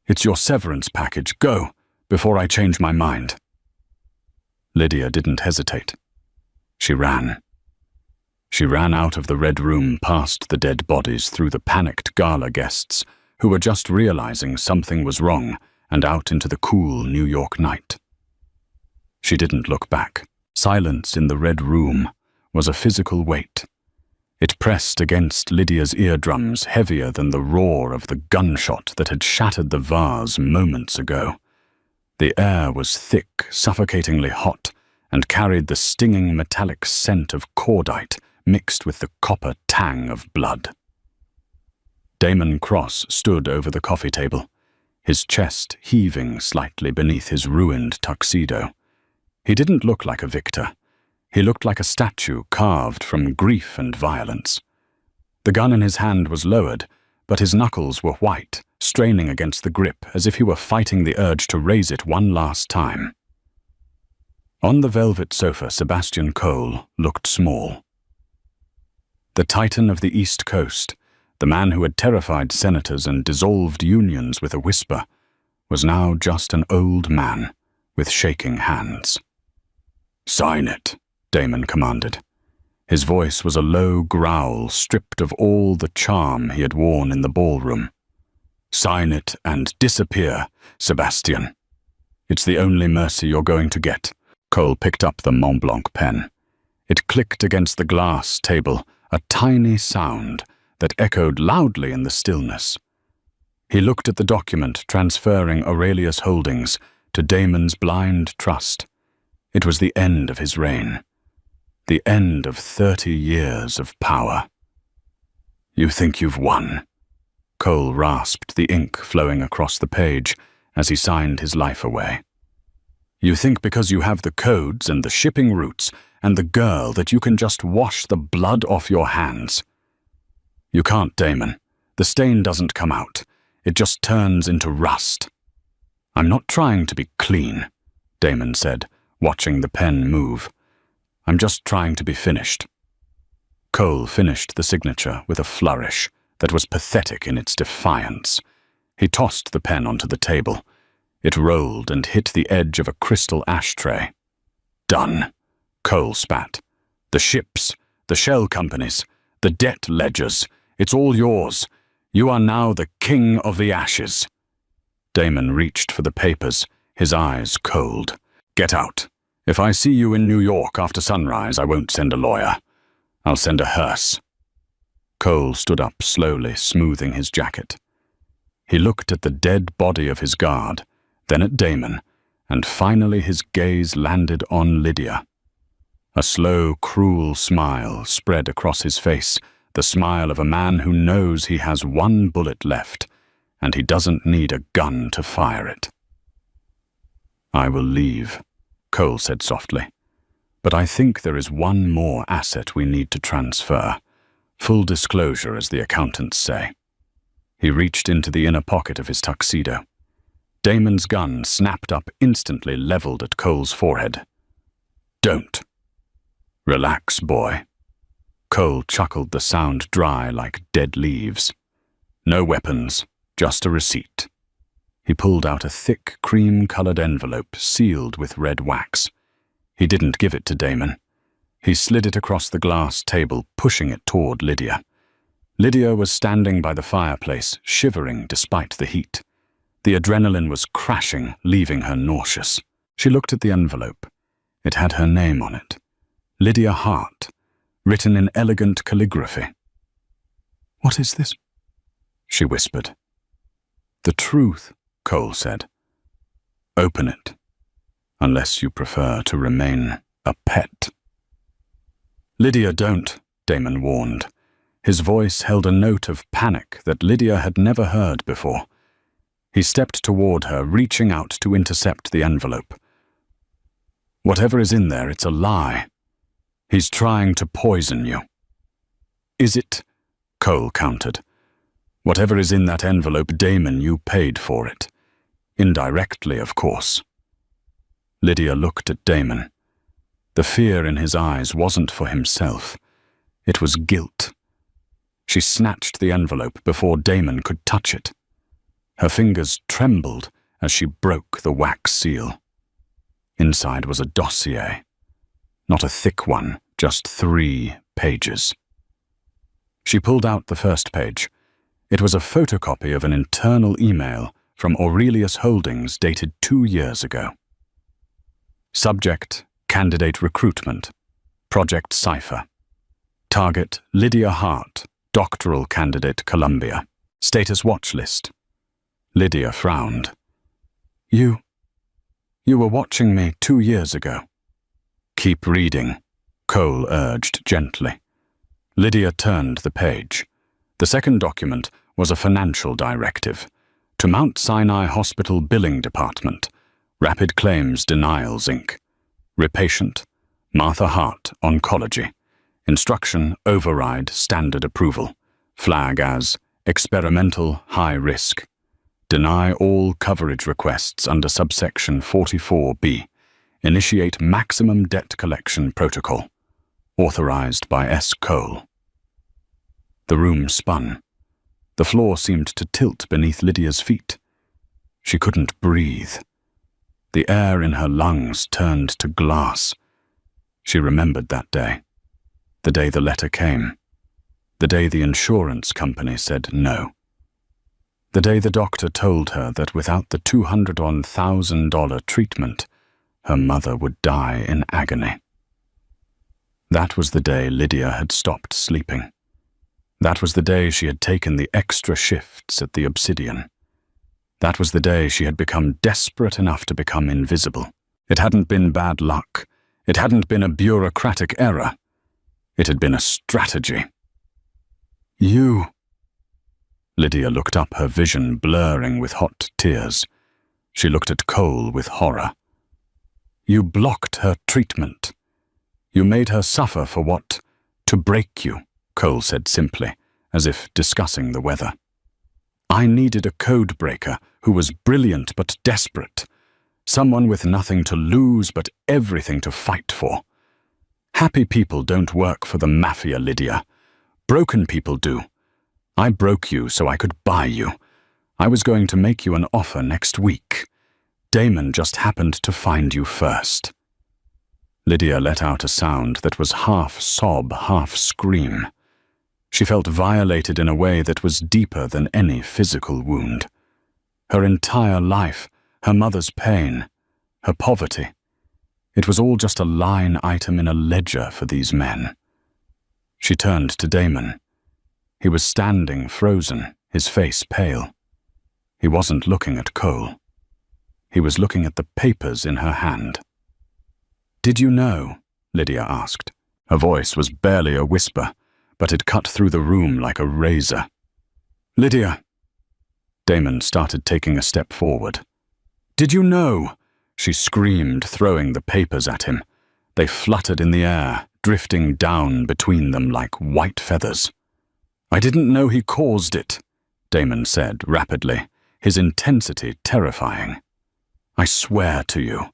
"It's your severance package. Go, before I change my mind." Lydia didn't hesitate. She ran. She ran out of the red room, past the dead bodies, through the panicked gala guests, who were just realizing something was wrong, and out into the cool New York night. She didn't look back. Silence in the red room was a physical weight. It pressed against Lydia's eardrums, heavier than the roar of the gunshot that had shattered the vase moments ago. The air was thick, suffocatingly hot, and carried the stinging metallic scent of cordite mixed with the copper tang of blood. Damon Cross stood over the coffee table, his chest heaving slightly beneath his ruined tuxedo. He didn't look like a victor. He looked like a statue carved from grief and violence. The gun in his hand was lowered, but his knuckles were white, straining against the grip as if he were fighting the urge to raise it one last time. On the velvet sofa, Sebastian Cole looked small. The titan of the East Coast, the man who had terrified senators and dissolved unions with a whisper, was now just an old man with shaking hands. "Sign it," Damon commanded. His voice was a low growl stripped of all the charm he had worn in the ballroom. "Sign it and disappear, Sebastian. It's the only mercy you're going to get." Cole picked up the Mont Blanc pen. It clicked against the glass table, a tiny sound that echoed loudly in the stillness. He looked at the document transferring Aurelius Holdings to Damon's blind trust. It was the end of his reign. The end of 30 years of power. You think you've won? Cole rasped, the ink flowing across the page as he signed his life away. You think because you have the codes and the shipping routes and the girl that you can just wash the blood off your hands? You can't, Damon. The stain doesn't come out. It just turns into rust. I'm not trying to be clean, Damon said, watching the pen move. I'm just trying to be finished. Cole finished the signature with a flourish that was pathetic in its defiance. He tossed the pen onto the table. It rolled and hit the edge of a crystal ashtray. Done, Cole spat. The ships, the shell companies, the debt ledgers, it's all yours. You are now the king of the ashes. Damon reached for the papers, his eyes cold. Get out. If I see you in New York after sunrise, I won't send a lawyer. I'll send a hearse. Cole stood up slowly, smoothing his jacket. He looked at the dead body of his guard, then at Damon, and finally his gaze landed on Lydia. A slow, cruel smile spread across his face, the smile of a man who knows he has one bullet left, and he doesn't need a gun to fire it. I will leave, Cole said softly. But I think there is one more asset we need to transfer. Full disclosure, as the accountants say. He reached into the inner pocket of his tuxedo. Damon's gun snapped up instantly, leveled at Cole's forehead. Don't. Relax, boy. Cole chuckled, the sound dry like dead leaves. No weapons, just a receipt. He pulled out a thick, cream-colored envelope sealed with red wax. He didn't give it to Damon. He slid it across the glass table, pushing it toward Lydia. Lydia was standing by the fireplace, shivering despite the heat. The adrenaline was crashing, leaving her nauseous. She looked at the envelope. It had her name on it. Lydia Hart, written in elegant calligraphy. What is this? She whispered. The truth, Cole said. Open it, unless you prefer to remain a pet. Lydia, don't, Damon warned. His voice held a note of panic that Lydia had never heard before. He stepped toward her, reaching out to intercept the envelope. Whatever is in there, it's a lie. He's trying to poison you. Is it? Cole countered. Whatever is in that envelope, Damon, you paid for it. Indirectly, of course. Lydia looked at Damon. The fear in his eyes wasn't for himself. It was guilt. She snatched the envelope before Damon could touch it. Her fingers trembled as she broke the wax seal. Inside was a dossier. Not a thick one, just 3 pages. She pulled out the first page. It was a photocopy of an internal email from Aurelius Holdings dated 2 years ago. Subject, candidate recruitment. Project Cipher. Target, Lydia Hart, doctoral candidate, Columbia. Status watch list. Lydia frowned. You were watching me 2 years ago. Keep reading, Cole urged gently. Lydia turned the page. The second document was a financial directive. To Mount Sinai Hospital Billing Department. Rapid Claims Denials, Inc. Repatient, Martha Hart, Oncology. Instruction, override, standard approval. Flag as experimental, high risk. Deny all coverage requests under subsection 44B. Initiate maximum debt collection protocol. Authorized by S. Cole. The room spun. The floor seemed to tilt beneath Lydia's feet. She couldn't breathe. The air in her lungs turned to glass. She remembered that day. The day the letter came. The day the insurance company said no. The day the doctor told her that without the $201,000 treatment, her mother would die in agony. That was the day Lydia had stopped sleeping. That was the day she had taken the extra shifts at the Obsidian. That was the day she had become desperate enough to become invisible. It hadn't been bad luck. It hadn't been a bureaucratic error. It had been a strategy. You. Lydia looked up, her vision blurring with hot tears. She looked at Cole with horror. You blocked her treatment. You made her suffer for what? To break you, Cole said simply, as if discussing the weather. I needed a code breaker who was brilliant but desperate. Someone with nothing to lose but everything to fight for. Happy people don't work for the Mafia, Lydia. Broken people do. I broke you so I could buy you. I was going to make you an offer next week. Damon just happened to find you first. Lydia let out a sound that was half sob, half scream. She felt violated in a way that was deeper than any physical wound. Her entire life, her mother's pain, her poverty. It was all just a line item in a ledger for these men. She turned to Damon. He was standing frozen, his face pale. He wasn't looking at Cole. He was looking at the papers in her hand. Did you know? Lydia asked. Her voice was barely a whisper, but it cut through the room like a razor. Lydia. Damon started taking a step forward. Did you know? She screamed, throwing the papers at him. They fluttered in the air, drifting down between them like white feathers. I didn't know he caused it, Damon said rapidly, his intensity terrifying. I swear to you.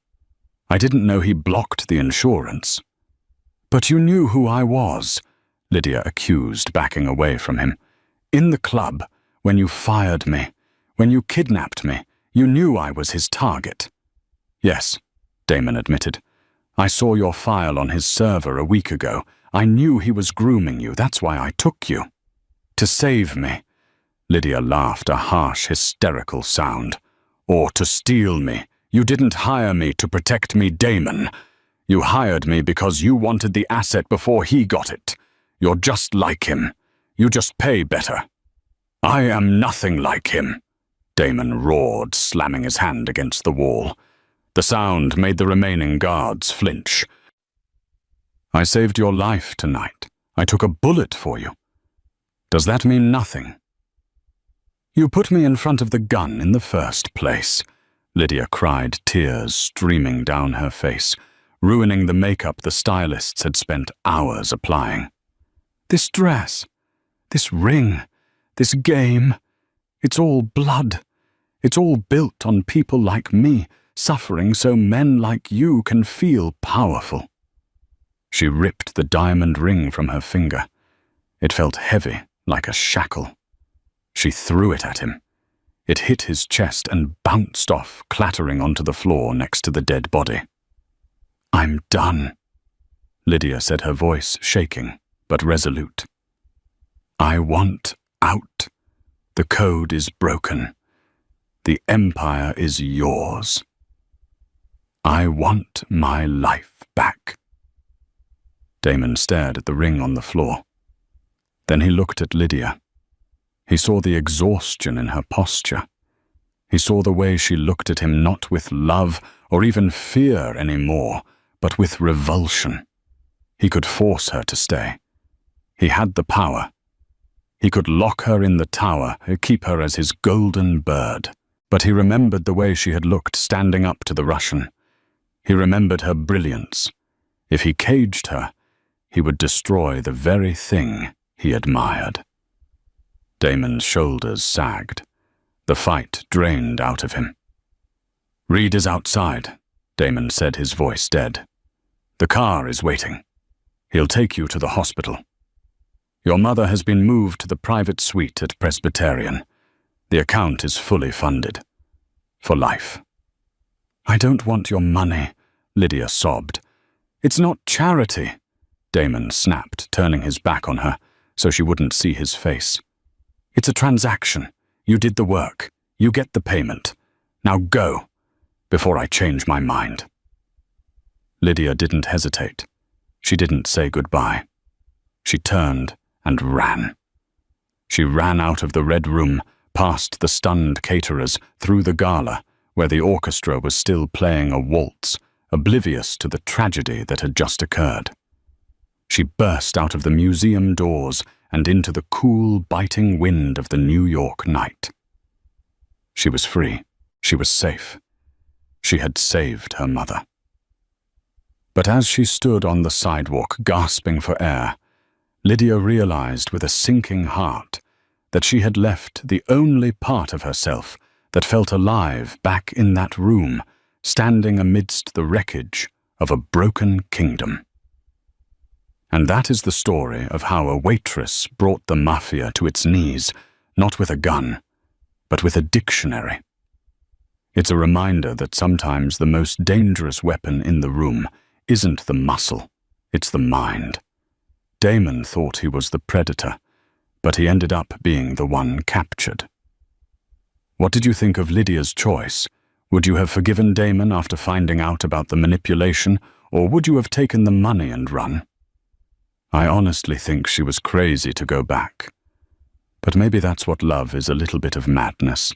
I didn't know he blocked the insurance. But you knew who I was, Lydia accused, backing away from him. In the club, when you fired me, when you kidnapped me, you knew I was his target. Yes, Damon admitted. I saw your file on his server a week ago. I knew he was grooming you. That's why I took you. To save me. Lydia laughed, a harsh, hysterical sound. Or to steal me. You didn't hire me to protect me, Damon. You hired me because you wanted the asset before he got it. You're just like him. You just pay better. I am nothing like him, Damon roared, slamming his hand against the wall. The sound made the remaining guards flinch. I saved your life tonight. I took a bullet for you. Does that mean nothing? You put me in front of the gun in the first place, Lydia cried, tears streaming down her face, ruining the makeup the stylists had spent hours applying. This dress, this ring, this game, it's all blood. It's all built on people like me, suffering so men like you can feel powerful. She ripped the diamond ring from her finger. It felt heavy, like a shackle. She threw it at him. It hit his chest and bounced off, clattering onto the floor next to the dead body. I'm done, Lydia said, her voice shaking, but resolute. I want out. The code is broken. The empire is yours. I want my life back. Damon stared at the ring on the floor. Then he looked at Lydia. He saw the exhaustion in her posture. He saw the way she looked at him not with love or even fear anymore, but with revulsion. He could force her to stay. He had the power. He could lock her in the tower, keep her as his golden bird. But he remembered the way she had looked standing up to the Russian. He remembered her brilliance. If he caged her, he would destroy the very thing he admired. Damon's shoulders sagged. The fight drained out of him. Reed is outside, Damon said, his voice dead. The car is waiting. He'll take you to the hospital. Your mother has been moved to the private suite at Presbyterian. The account is fully funded. For life. I don't want your money, Lydia sobbed. It's not charity, Damon snapped, turning his back on her so she wouldn't see his face. It's a transaction. You did the work. You get the payment. Now go, before I change my mind. Lydia didn't hesitate. She didn't say goodbye. She turned and ran. She ran out of the red room, past the stunned caterers, through the gala, where the orchestra was still playing a waltz, oblivious to the tragedy that had just occurred. She burst out of the museum doors and into the cool, biting wind of the New York night. She was free. She was safe. She had saved her mother. But as she stood on the sidewalk, gasping for air, Lydia realized with a sinking heart that she had left the only part of herself that felt alive back in that room, standing amidst the wreckage of a broken kingdom. And that is the story of how a waitress brought the Mafia to its knees, not with a gun, but with a dictionary. It's a reminder that sometimes the most dangerous weapon in the room isn't the muscle, it's the mind. Damon thought he was the predator, but he ended up being the one captured. What did you think of Lydia's choice? Would you have forgiven Damon after finding out about the manipulation, or would you have taken the money and run? I honestly think she was crazy to go back. But maybe that's what love is, a little bit of madness.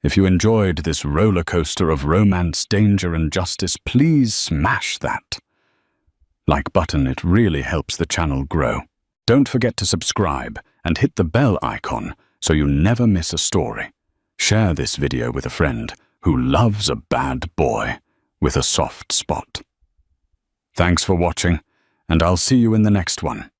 If you enjoyed this roller coaster of romance, danger, and justice, please smash that like button. It really helps the channel grow. Don't forget to subscribe and hit the bell icon so you never miss a story. Share this video with a friend who loves a bad boy with a soft spot. Thanks for watching, and I'll see you in the next one.